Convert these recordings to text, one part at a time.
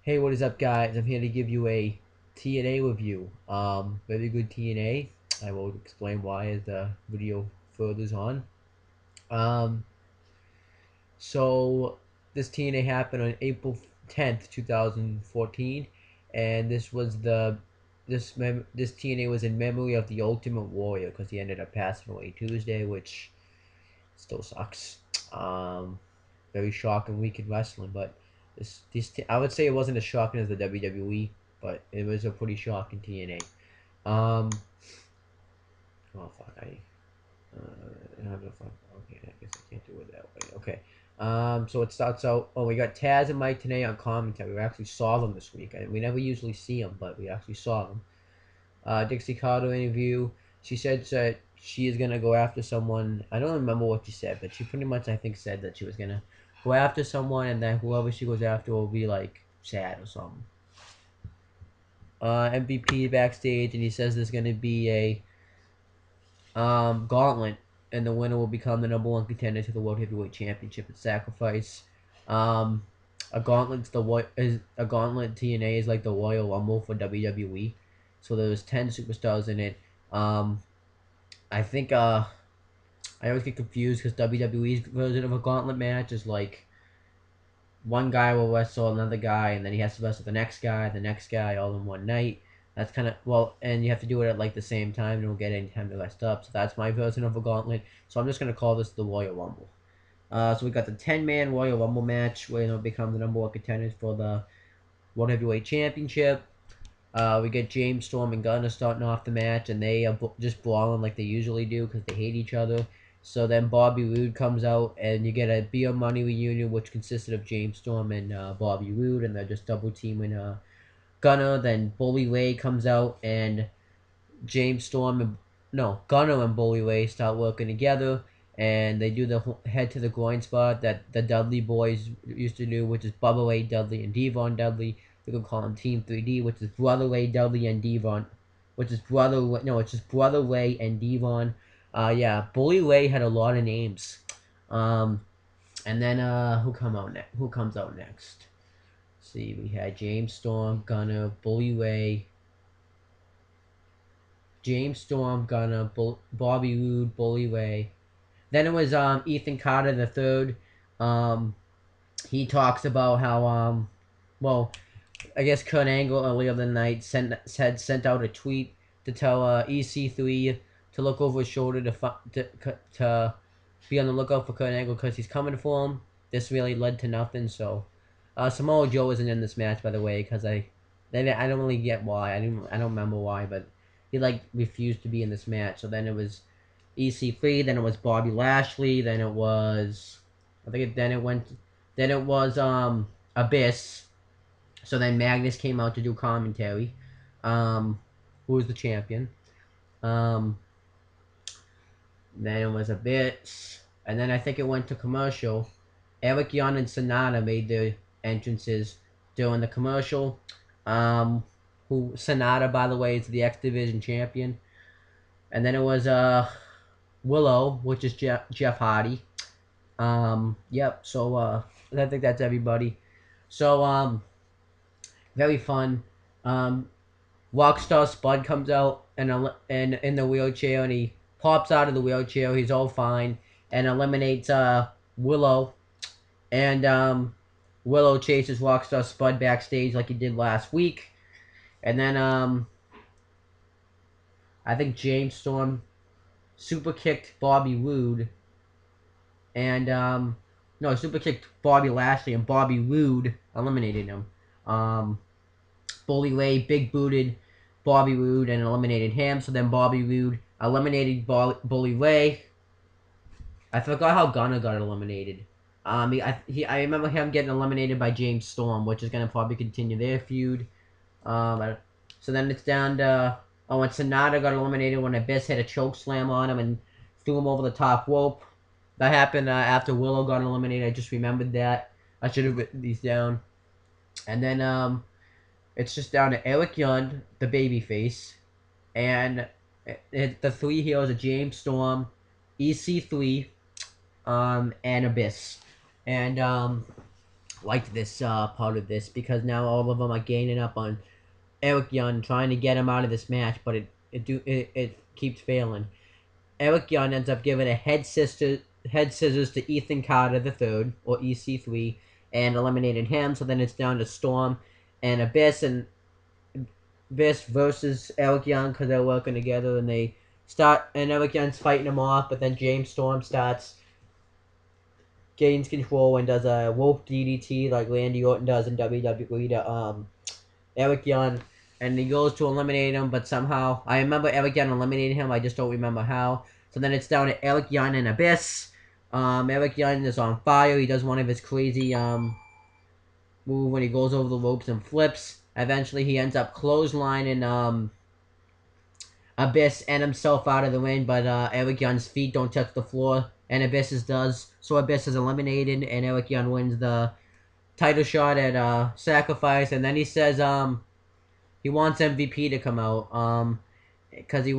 Hey, what is up, guys? I'm here to give you a TNA review. Very good TNA. I will explain why as the video furthers on. Um, so this TNA happened on April 10th, 2014, and this TNA was in memory of the Ultimate Warrior because he ended up passing away Tuesday, which still sucks. Very shocking week in wrestling, but I would say it wasn't as shocking as the WWE, but it was a pretty shocking TNA. Oh fuck, I don't know if okay, I guess I can't do it that way. Okay. So it starts out. Oh, we got Taz and Mike today on commentary. We actually saw them this week. We never usually see them, but we actually saw them. Dixie Carter interview. She said that she is gonna go after someone. I don't remember what she said, but she pretty much I think said that she was gonna go after someone, and that whoever she goes after will be like sad or something. MVP backstage, and he says there's gonna be a gauntlet, and the winner will become the #1 contender to the World Heavyweight Championship at Sacrifice. Um, a gauntlet TNA is like the Royal Rumble for WWE. So there's 10 superstars in it. Um, I think I always get confused because WWE's version of a gauntlet match is like one guy will wrestle another guy, and then he has to wrestle the next guy, all in one night. That's kind of well, and you have to do it at like the same time. You don't get any time to rest up. So that's my version of a gauntlet. So I'm just gonna call this the Royal Rumble. So we got the 10-man Royal Rumble match where it'll become the #1 contenders for the World Heavyweight Championship. We get James Storm and Gunner starting off the match, and they are just brawling like they usually do because they hate each other. So then Bobby Roode comes out, and you get a Beer Money reunion, which consisted of James Storm and Bobby Roode, and they're just double teaming Gunner. Then Bully Ray comes out, and James Storm and no Gunner and Bully Ray start working together, and they do the head to the groin spot that the Dudley boys used to do, which is Bubba Ray Dudley and Devon Dudley. We could call them Team 3D, which is Brother Ray Dudley and Devon, which is it's just Brother Ray and Devon. Yeah, Bully Ray had a lot of names. Um, and then who comes out next? Let's see, we had James Storm, Gunner, Bully Ray, James Storm, Gunner, Bobby Roode, Bully Ray. Then it was Ethan Carter the third. Um, he talks about how well, I guess Kurt Angle earlier the night sent out a tweet to tell EC3 to look over his shoulder to be on the lookout for Kurt Angle because he's coming for him. This really led to nothing. So Samoa Joe isn't in this match, by the way, because I don't really get why. I don't remember why, but he like refused to be in this match. So then it was EC3, then it was Bobby Lashley, then it was then it was Abyss. So then Magnus came out to do commentary, who was the champion. Um, then it was Abyss, and then I think it went to commercial. Eric Young and Sonata made their entrances during the commercial. Um, who Sonata, by the way, is the X Division champion. And then it was Willow, which is Jeff Hardy. Yep. So I think that's everybody. So very fun. Um, Rockstar Spud comes out and in the wheelchair, and he pops out of the wheelchair. He's all fine and eliminates Willow, and Willow chases Rockstar Spud backstage like he did last week, and then I think James Storm super kicked Bobby Roode, and no, super kicked Bobby Lashley, and Bobby Roode eliminated him. Um, Bully Ray big booted Bobby Roode and eliminated him. So then Bobby Roode eliminated Bully Ray. I forgot how Gunner got eliminated. I remember him getting eliminated by James Storm, which is gonna probably continue their feud. So then it's down to and Sonata got eliminated when Abyss hit a choke slam on him and threw him over the top rope. That happened after Willow got eliminated. I just remembered that. I should have written these down. And then it's just down to Eric Young, the babyface, and the three heroes are James Storm, EC3, and Abyss. And liked this part of this because now all of them are gaining up on Eric Young, trying to get him out of this match, but it keeps failing. Eric Young ends up giving a head scissors to Ethan Carter the third, or EC3, and eliminating him. So then it's down to Storm and Abyss versus Eric Young because they're working together, and they start, and Eric Young's fighting him off, but then James Storm gains control and does a rope DDT like Randy Orton does in WWE to Eric Young, and he goes to eliminate him, but somehow I remember Eric Young eliminating him. I just don't remember how. So then it's down to Eric Young and Abyss. Eric Young is on fire. He does one of his crazy move when he goes over the ropes and flips. Eventually, he ends up clotheslining Abyss and himself out of the ring, but Eric Young's feet don't touch the floor, and Abyss's does. So Abyss is eliminated, and Eric Young wins the title shot at Sacrifice. And then he says he wants MVP to come out because he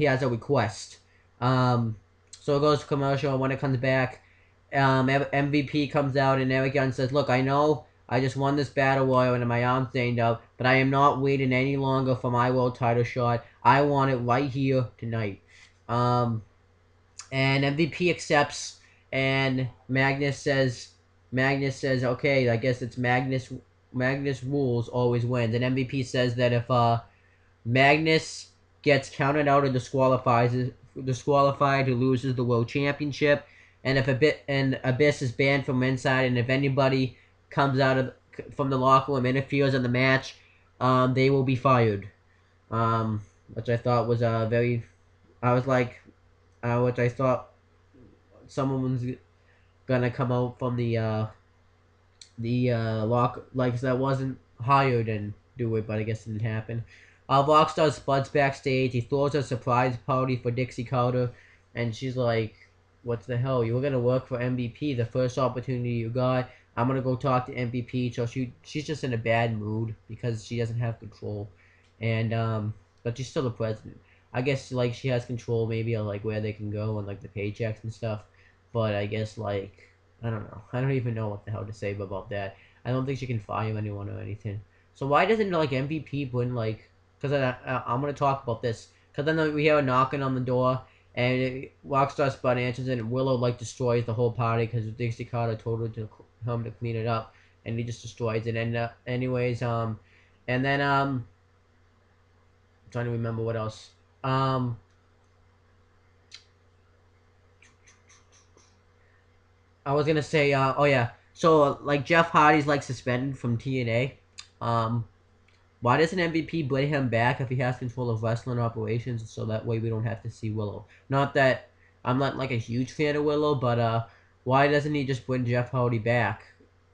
has a request. So it goes to commercial, and when it comes back, MVP comes out, and Eric Young says, "Look, I know I just won this battle royal and my arm's stained up, but I am not waiting any longer for my world title shot. I want it right here tonight." And MVP accepts, and Magnus says, "Okay, I guess it's Magnus. Magnus rules always wins." And MVP says that if Magnus gets counted out or disqualified, who loses the world championship, and if Abyss is banned from inside, and if anybody comes from the locker room interferes in the match, they will be fired. Which I thought was very. I was like, which I thought someone was gonna come out from the lock like that wasn't hired and do it, but I guess it didn't happen. Rockstar Spud's backstage. He throws a surprise party for Dixie Carter, and she's like, "What the hell? You were gonna work for MVP. The first opportunity you got. I'm gonna go talk to MVP." So she's just in a bad mood because she doesn't have control, and but she's still the president. I guess like she has control maybe of like where they can go and like the paychecks and stuff, but I guess like I don't know. I don't even know what the hell to say about that. I don't think she can fire anyone or anything. So why doesn't like MVP win like? Because I'm gonna talk about this. Because then we hear a knocking on the door, and Rockstar Spud answers it, and Willow like destroys the whole party because Dixie Carter told him to clean it up, and he just destroys it. And anyways, and then I'm trying to remember what else. I was gonna say, oh yeah. So like Jeff Hardy's like suspended from TNA. Um, Why doesn't MVP bring him back if he has control of wrestling operations so that way we don't have to see Willow? Not that I'm not like a huge fan of Willow, but why doesn't he just bring Jeff Hardy back?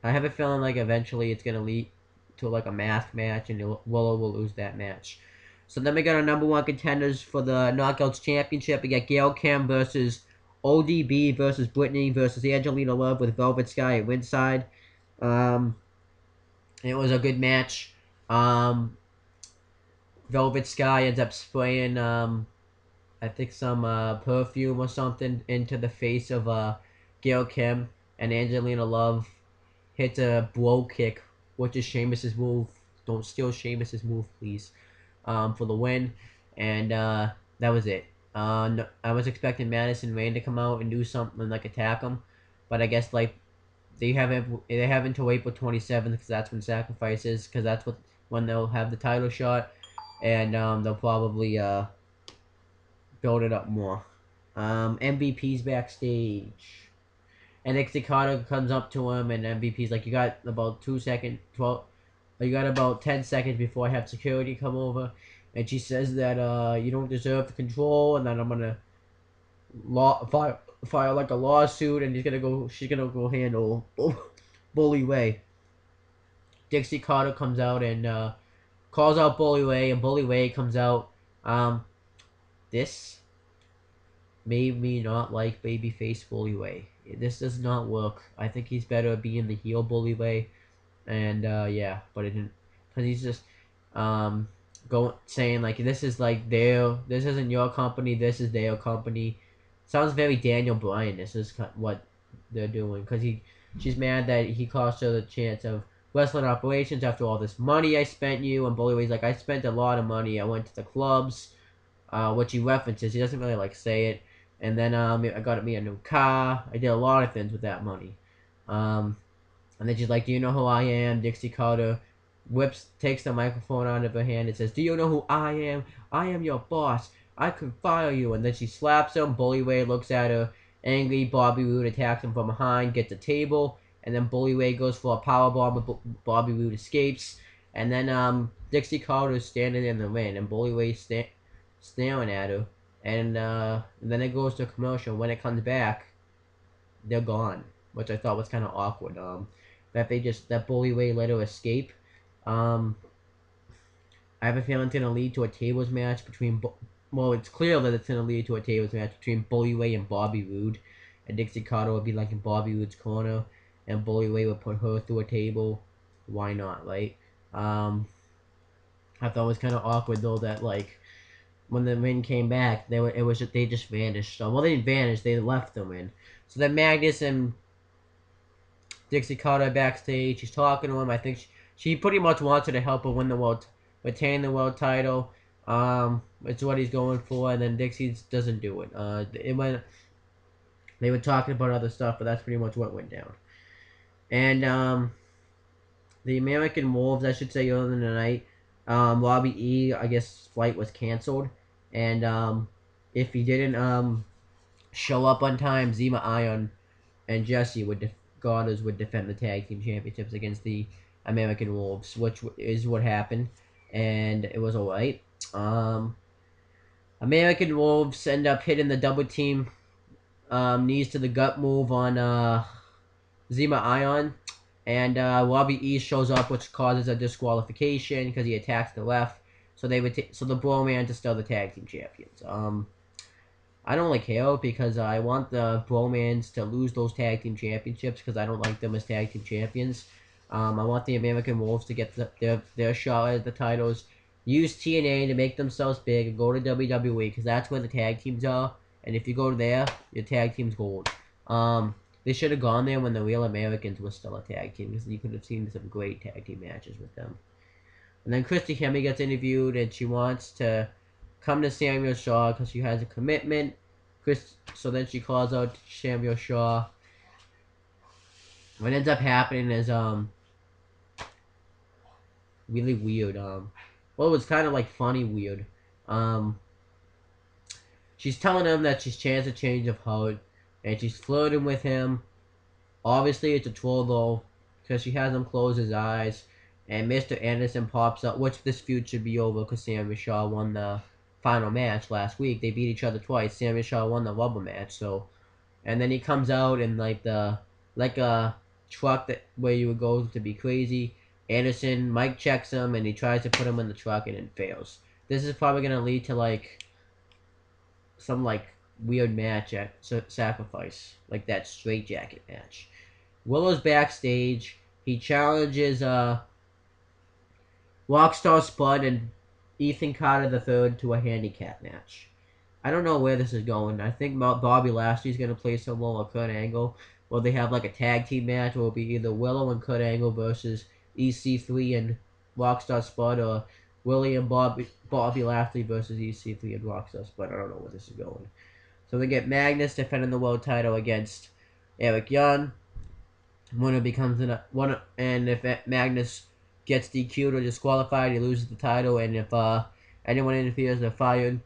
I have a feeling like eventually it's gonna lead to like a mask match and Willow will lose that match. So then we got our number one contenders for the Knockouts Championship. We got Gail Kim versus ODB versus Brittany versus Angelina Love with Velvet Sky at ringside. Um, it was a good match. Velvet Sky ends up spraying, I think some perfume or something into the face of Gail Kim, and Angelina Love hits a blow kick, which is Sheamus's move. Don't steal Sheamus's move, please, for the win. And that was it. No, I was expecting Madison Rayne to come out and do something like attack him, but I guess like they have until April 27th because that's when Sacrifice is, because that's when they'll have the title shot, and they'll probably build it up more. MVP's backstage. And NXT Carter comes up to him, and MVP's like, "You got about 2 seconds, 12. You got about 10 seconds before I have security come over." And she says that you don't deserve the control, and then I'm gonna file like a lawsuit, and she's gonna go handle Bully Ray. Dixie Carter comes out and calls out Bully Ray, and Bully Ray comes out. This made me not like babyface Bully Ray. This does not work. I think he's better being the heel Bully Ray, and yeah, but it didn't, because he's just going saying like this isn't your company, this is their company. Sounds very Daniel Bryan. This is what they're doing because She's mad that he cost her the chance of wrestling operations after all this money I spent you. And Bully Ray's like, I spent a lot of money. I went to the clubs, which he references. He doesn't really like say it. And then I got me a new car. I did a lot of things with that money. Um, and then she's like, "Do you know who I am?" Dixie Carter takes the microphone out of her hand and says, "Do you know who I am? I am your boss. I could fire you." And then she slaps him. Bully Ray looks at her angry. Bobby Roode attacks him from behind, gets a table, and then Bully Ray goes for a power bomb, but Bobby Roode escapes. And then Dixie Carter is standing in the ring, and Bully Ray staring at her. And then it goes to a commercial. When it comes back, they're gone, which I thought was kind of awkward. That Bully Ray let her escape. Um, I have a feeling it's gonna lead to a tables match between. Well, it's clear that it's gonna lead to a tables match between Bully Ray and Bobby Roode, and Dixie Carter would be like in Bobby Roode's corner, and Bully Ray would put her through a table. Why not, right? I thought it was kind of awkward though that like when the men came back, they just vanished. So, well, they didn't vanish; they left the men. So then Magnus and Dixie Carter backstage. She's talking to him. I think she pretty much wants her to help her win the retain the world title. It's what he's going for, and then Dixie doesn't do it. They were talking about other stuff, but that's pretty much what went down. And the American Wolves, I should say, earlier in the night, Robbie E, I guess flight was canceled, and if he didn't show up on time, Zima Ion and Jesse Goddard would defend the tag team championships against the American Wolves, which is what happened, and it was alright. American Wolves end up hitting the double team knees to the gut move on Zima Ion, and Robbie E shows up, which causes a disqualification because he attacks the left. So so the Bromans are still the tag team champions. I don't really care because I want the Bromans to lose those tag team championships because I don't like them as tag team champions. I want the American Wolves to get their shot at the titles. Use TNA to make themselves big and go to WWE because that's where the tag teams are. And if you go there, your tag team's gold. They should have gone there when the Real Americans were still a tag team because you could have seen some great tag team matches with them. And then Christy Hemme gets interviewed and she wants to come to Samuel Shaw because she has a commitment. So then she calls out Samuel Shaw. What ends up happening is really weird. Well, it was kind of like funny weird. She's telling him that she's chance a change of heart, and she's flirting with him. Obviously, it's a troll though, because she has him close his eyes, and Mr. Anderson pops up. Which this feud should be over because Samuel Shaw won the final match last week. They beat each other twice. Samuel Shaw won the rubber match, so. And then he comes out in like a truck where you would go to be crazy. Anderson, Mike checks him, and he tries to put him in the truck, and it fails. This is probably gonna lead to like some like weird match at Sacrifice, like that straitjacket match. Willow's backstage. He challenges Rockstar Spud and Ethan Carter III to a handicap match. I don't know where this is going. I think Bobby Lashley's going to play some role, or Kurt Angle. Will they have like a tag team match? Will it be either Willow and Kurt Angle versus EC3 and Rockstar Spud, or Willie and Bobby Lashley versus EC3 and Rockstar Spud? I don't know where this is going. So they get Magnus defending the world title against Eric Young. Winner becomes one, and if Magnus gets DQ'd or disqualified, he loses the title. And if anyone interferes, they're fired.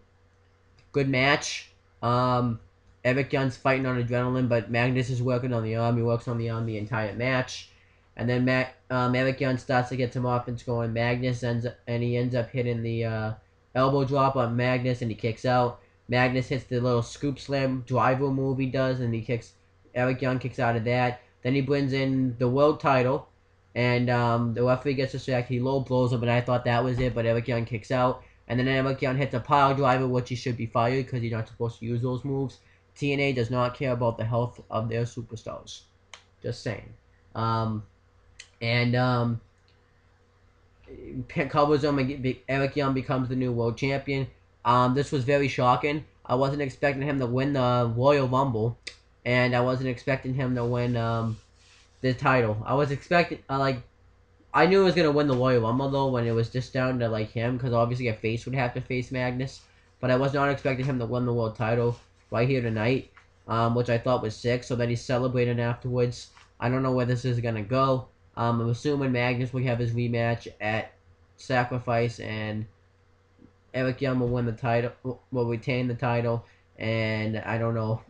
Good match. Eric Young's fighting on adrenaline, but Magnus is working on the arm. He works on the arm the entire match. And then Eric Young starts to get some offense going. Magnus ends up hitting the elbow drop on Magnus, and he kicks out. Magnus hits the little scoop slam driver move he does, and Eric Young kicks out of that. Then he brings in the world title, and the referee gets distracted. He low blows him, and I thought that was it, but Eric Young kicks out. And then Eric Young hits a pile driver, which he should be fired because he's not supposed to use those moves. TNA does not care about the health of their superstars. Just saying. Covers him, and Eric Young becomes the new world champion. This was very shocking. I wasn't expecting him to win the Royal Rumble, and I wasn't expecting him to win the title. I was expecting I knew he was gonna win the Royal Rumble though when it was just down to like him because obviously a face would have to face Magnus, but I was not expecting him to win the world title right here tonight, which I thought was sick. So that he's celebrating afterwards. I don't know where this is gonna go. I'm assuming Magnus will have his rematch at Sacrifice and Eric Young will win the title, will retain the title, and I don't know.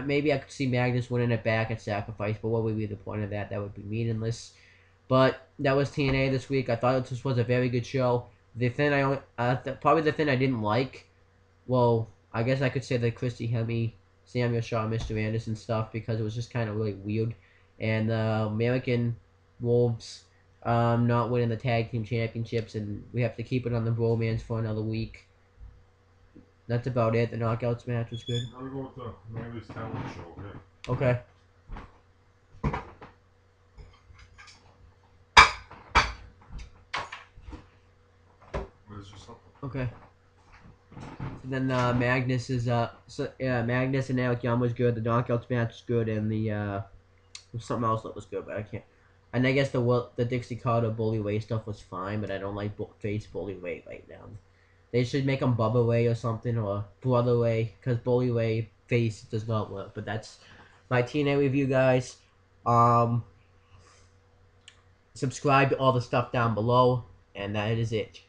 Maybe I could see Magnus winning it back at Sacrifice, but what would be the point of that? That would be meaningless. But that was TNA this week. I thought this was a very good show. The thing probably the thing I didn't like, well, I guess I could say the Christy Hemme, Samuel Shaw, Mr. Anderson stuff because it was just kind of really weird, and the American Wolves not winning the tag team championships, and we have to keep it on the bromance for another week. That's about it. The knockouts match was good. I'm gonna go with the Manly's Talent Show. Yeah. Okay. What is your something? Okay. And then Magnus is Magnus and Eric Young was good. The knockouts match was good, and the something else that was good, but I can't. And I guess the Dixie Carter Bully Ray stuff was fine, but I don't like face Bully Ray right now. They should make him Bubba Ray or something, or Brother Ray, because Bully Ray face does not work. But that's my TNA review, guys. Subscribe to all the stuff down below, and that is it.